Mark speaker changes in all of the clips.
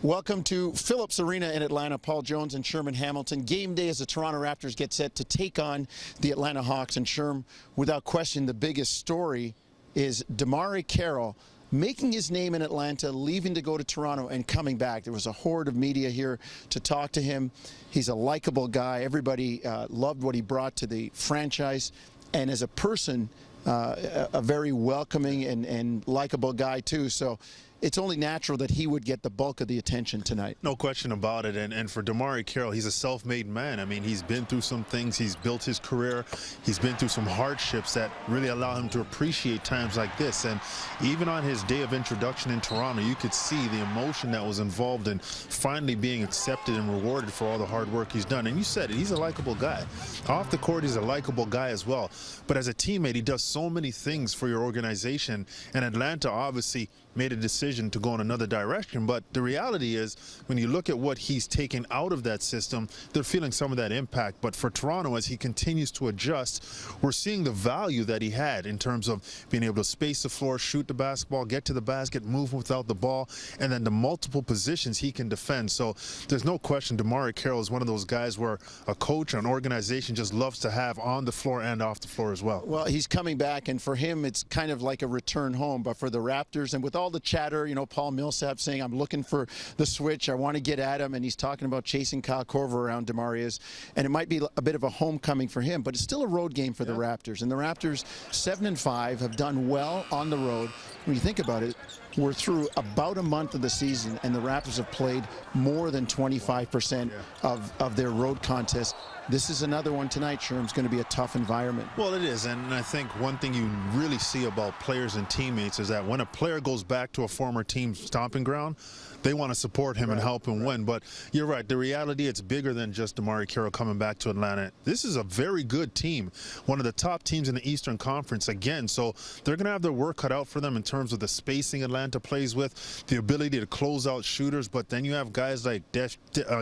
Speaker 1: Welcome to Phillips Arena in Atlanta. Paul Jones and Sherman Hamilton. Game day as the Toronto Raptors get set to take on the Atlanta Hawks. And Sherm, without question, the biggest story is DeMarre Carroll making his name in Atlanta, leaving to go to Toronto and coming back. There was a horde of media here to talk to him. He's a likable guy. Everybody loved what he brought to the franchise. And as a person, a very welcoming and likable guy, too. So it's only natural that he would get the bulk of the attention tonight.
Speaker 2: No question about it. And for DeMarre Carroll, he's a self-made man. I mean, he's been through some things. He's built his career. He's been through some hardships that really allow him to appreciate times like this. And even on his day of introduction in Toronto, you could see the emotion that was involved in finally being accepted and rewarded for all the hard work he's done. And you said it, he's a likable guy. Off the court, he's a likable guy as well. But as a teammate, he does so many things for your organization. And Atlanta obviously made a decision to go in another direction. But the reality is, when you look at what he's taken out of that system, they're feeling some of that impact. But for Toronto, as he continues to adjust, we're seeing the value that he had in terms of being able to space the floor, shoot the basketball, get to the basket, move without the ball, and then the multiple positions he can defend. So there's no question DeMarre Carroll is one of those guys where a coach or an organization just loves to have on the floor and off the floor as well.
Speaker 1: Well, he's coming back, and for him, it's kind of like a return home. But for the Raptors, and with all the chatter, you know, Paul Millsap saying, I'm looking for the switch, I want to get at him, and he's talking about chasing Kyle Korver around DeMarre, and it might be a bit of a homecoming for him, but it's still a road game for the Raptors. And the Raptors, 7-5, have done well on the road. When you think about it, we're through about a month of the season, and the Raptors have played more than 25% of their road contests. This is another one tonight, Sherm. It's going to be a tough environment.
Speaker 2: Well, it is, and I think one thing you really see about players and teammates is that when a player goes back to a former team's stomping ground, they want to support him and help him win. But you're right, the reality, it's bigger than just DeMarre Carroll coming back to Atlanta. This is a very good team, one of the top teams in the Eastern Conference again. So they're going to have their work cut out for them in terms of the spacing Atlanta plays with, the ability to close out shooters. But then you have guys like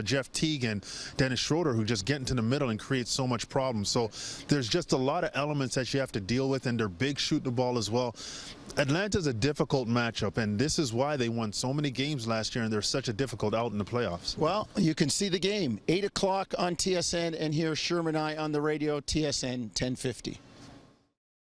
Speaker 2: Jeff Teague and Dennis Schroeder who just get into the middle and create so much problems. So there's just a lot of elements that you have to deal with, and they're big shooting the ball as well. Atlanta's a difficult matchup, and this is why they won so many games last year, and they're such a difficult out in the playoffs.
Speaker 1: Well, you can see the game, 8 o'clock on TSN, and hear Sherman and I on the radio, TSN 1050.